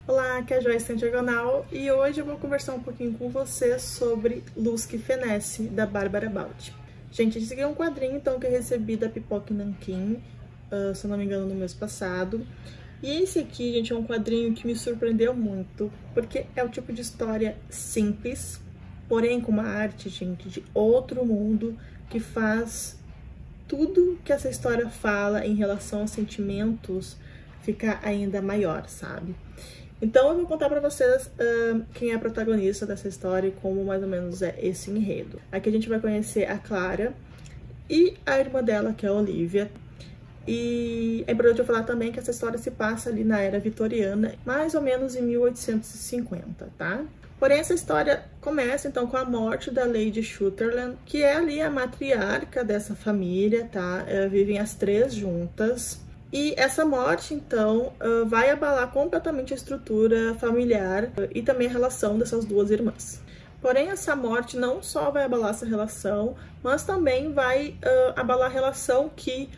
Olá, aqui é a Joyce Diagonal e hoje eu vou conversar um pouquinho com você sobre Luz que Fenece, da Bárbara Baldi. Gente, esse aqui é um quadrinho então que eu recebi da Pipoca Nanquim, se eu não me engano, no mês passado. E esse aqui, gente, é um quadrinho que me surpreendeu muito, porque é o tipo de história simples, porém com uma arte, gente, de outro mundo, que faz tudo que essa história fala em relação aos sentimentos ficar ainda maior, sabe? Então eu vou contar pra vocês quem é a protagonista dessa história e como mais ou menos é esse enredo. Aqui a gente vai conhecer a Clara e a irmã dela, que é a Olivia. E é importante eu falar também que essa história se passa ali na era vitoriana, mais ou menos em 1850, tá? Porém, essa história começa então com a morte da Lady Sutherland, que é ali a matriarca dessa família, tá? Vivem as três juntas. E essa morte, então, vai abalar completamente a estrutura familiar e também a relação dessas duas irmãs. Porém, essa morte não só vai abalar essa relação, mas também vai abalar a relação que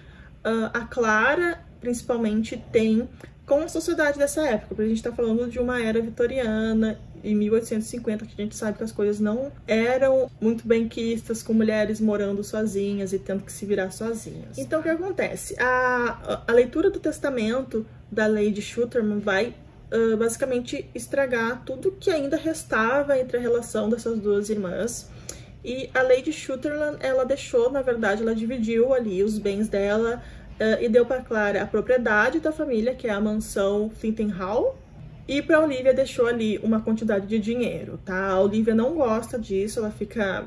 a Clara, principalmente, tem com a sociedade dessa época, porque a gente está falando de uma era vitoriana, em 1850, que a gente sabe que as coisas não eram muito bem quistas, com mulheres morando sozinhas e tendo que se virar sozinhas. Então, o que acontece? A leitura do testamento da Lady Sutherland vai basicamente estragar tudo que ainda restava entre a relação dessas duas irmãs. E a Lady Sutherland, ela deixou, na verdade, ela dividiu ali os bens dela e deu para Clara a propriedade da família, que é a mansão Finton Hall. E para Olivia deixou ali uma quantidade de dinheiro, tá? A Olivia não gosta disso, ela fica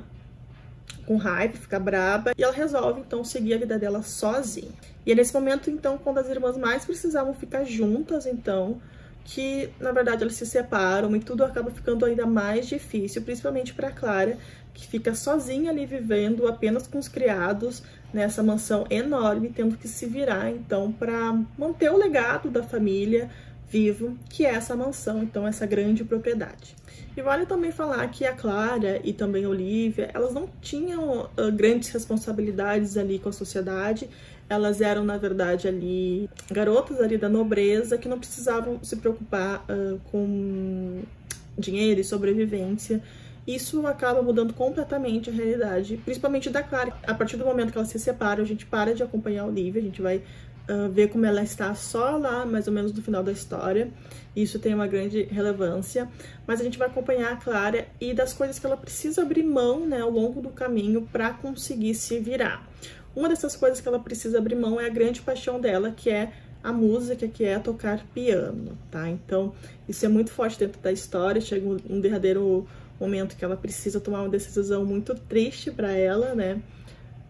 com raiva, fica braba, e ela resolve então seguir a vida dela sozinha. E é nesse momento então, quando as irmãs mais precisavam ficar juntas, então, que na verdade elas se separam e tudo acaba ficando ainda mais difícil, principalmente para Clara, que fica sozinha ali vivendo apenas com os criados nessa mansão enorme, tendo que se virar então para manter o legado da família vivo, que é essa mansão, então essa grande propriedade. E vale também falar que a Clara e também a Olivia, elas não tinham grandes responsabilidades ali com a sociedade, elas eram, na verdade, ali garotas ali da nobreza que não precisavam se preocupar com dinheiro e sobrevivência. Isso acaba mudando completamente a realidade, principalmente da Clara. A partir do momento que elas se separam, a gente para de acompanhar a Olivia, a gente vai ver como ela está só lá, mais ou menos no final da história. Isso tem uma grande relevância, mas a gente vai acompanhar a Clara e das coisas que ela precisa abrir mão, né, ao longo do caminho para conseguir se virar. Uma dessas coisas que ela precisa abrir mão é a grande paixão dela, que é a música, que é tocar piano, tá? Então, isso é muito forte dentro da história. Chega um derradeiro momento que ela precisa tomar uma decisão muito triste para ela, né?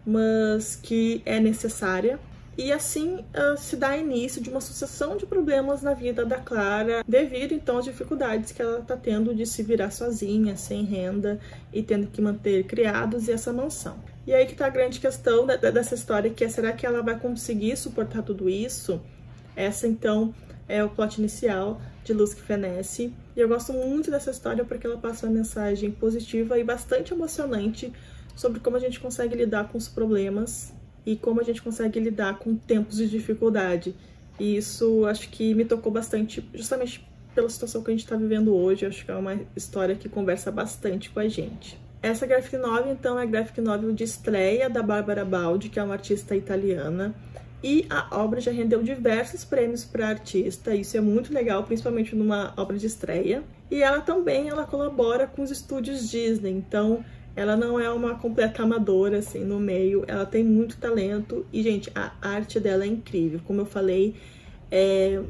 Mas que é necessária. E assim se dá início de uma sucessão de problemas na vida da Clara, devido então às dificuldades que ela está tendo de se virar sozinha, sem renda e tendo que manter criados e essa mansão. E aí que tá a grande questão dessa história, que é: será que ela vai conseguir suportar tudo isso? Essa então é o plot inicial de Luz que Fenece. E eu gosto muito dessa história porque ela passa uma mensagem positiva e bastante emocionante sobre como a gente consegue lidar com os problemas e como a gente consegue lidar com tempos de dificuldade. E isso acho que me tocou bastante, justamente pela situação que a gente está vivendo hoje. Acho que é uma história que conversa bastante com a gente. Essa graphic novel, então, é a graphic novel de estreia da Bárbara Baldi, que é uma artista italiana. E a obra já rendeu diversos prêmios para a artista, isso é muito legal, principalmente numa obra de estreia. E ela também colabora com os estúdios Disney, então ela não é uma completa amadora, assim, no meio. Ela tem muito talento e, gente, a arte dela é incrível. Como eu falei, é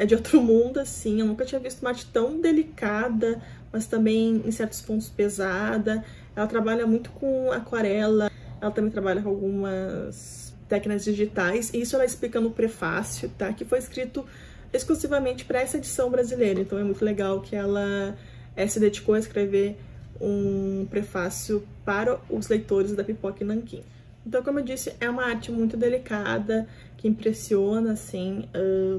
de outro mundo, assim. Eu nunca tinha visto uma arte tão delicada, mas também, em certos pontos, pesada. Ela trabalha muito com aquarela, ela também trabalha com algumas técnicas digitais. E isso ela explica no prefácio, tá? Que foi escrito exclusivamente para essa edição brasileira. Então é muito legal que ela se dedicou a escrever um prefácio para os leitores da Pipoca Nanquim. Então, como eu disse, é uma arte muito delicada, que impressiona, assim,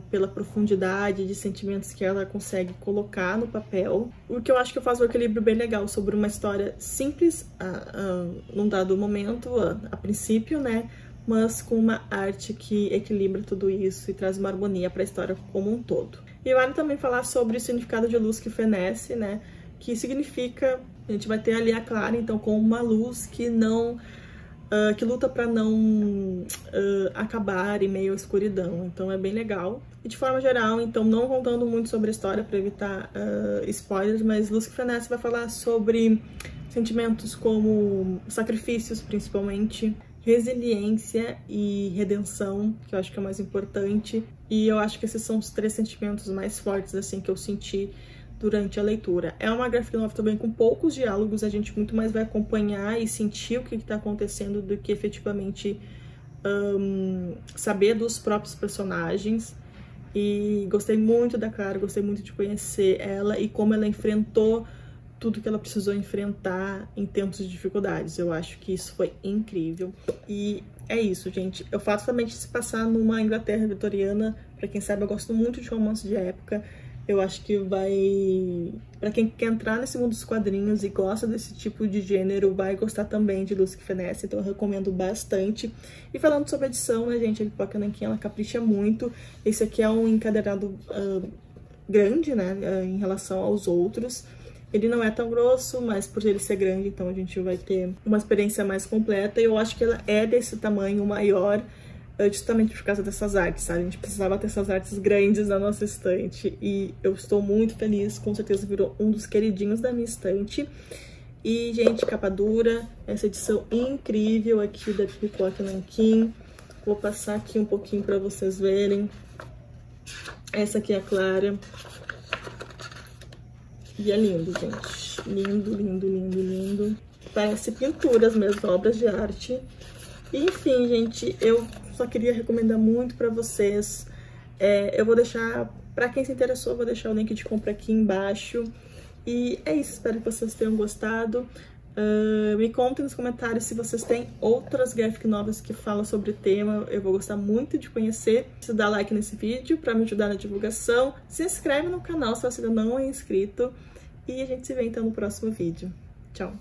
pela profundidade de sentimentos que ela consegue colocar no papel. O que eu acho que faz um equilíbrio bem legal sobre uma história simples, num dado momento, a princípio, né? Mas com uma arte que equilibra tudo isso e traz uma harmonia para a história como um todo. E vale também falar sobre o significado de luz que fenece, né? Que significa, a gente vai ter ali a Clara, então, com uma luz que não... que luta para não acabar em meio à escuridão. Então é bem legal. E de forma geral, então, não contando muito sobre a história para evitar spoilers, mas Luz que Fenece vai falar sobre sentimentos como sacrifícios, principalmente, resiliência e redenção, que eu acho que é o mais importante. E eu acho que esses são os 3 sentimentos mais fortes, assim, que eu senti durante a leitura. É uma graphic novel também com poucos diálogos, a gente muito mais vai acompanhar e sentir o que está acontecendo do que efetivamente saber dos próprios personagens. E gostei muito da Clara, gostei muito de conhecer ela e como ela enfrentou tudo que ela precisou enfrentar em tempos de dificuldades. Eu acho que isso foi incrível. E é isso, gente. Eu faço também de se passar numa Inglaterra vitoriana. Pra quem sabe, eu gosto muito de romance de época. Eu acho que vai... Pra quem quer entrar nesse mundo dos quadrinhos e gosta desse tipo de gênero, vai gostar também de Luz que Fenece, então eu recomendo bastante. E falando sobre a edição, né, gente, a Pipoca Nanquim, ela capricha muito. Esse aqui é um encadernado grande, né, em relação aos outros. Ele não é tão grosso, mas por ele ser grande, então a gente vai ter uma experiência mais completa. E eu acho que ela é desse tamanho maior, justamente por causa dessas artes, sabe? A gente precisava ter essas artes grandes na nossa estante. E eu estou muito feliz, com certeza virou um dos queridinhos da minha estante. E, gente, capa dura, essa edição incrível aqui da Pipoca Nanquim. Vou passar aqui um pouquinho pra vocês verem. Essa aqui é a Clara. E é lindo, gente. Lindo, lindo, lindo, lindo. Parece pinturas mesmo, obras de arte. E, enfim, gente, eu só queria recomendar muito pra vocês. Eu vou deixar, pra quem se interessou, eu vou deixar o link de compra aqui embaixo. E é isso, espero que vocês tenham gostado. Me contem nos comentários se vocês têm outras graphic novels que falam sobre o tema. Eu vou gostar muito de conhecer. Se dá like nesse vídeo pra me ajudar na divulgação. Se inscreve no canal se você ainda não é inscrito. E a gente se vê então no próximo vídeo. Tchau!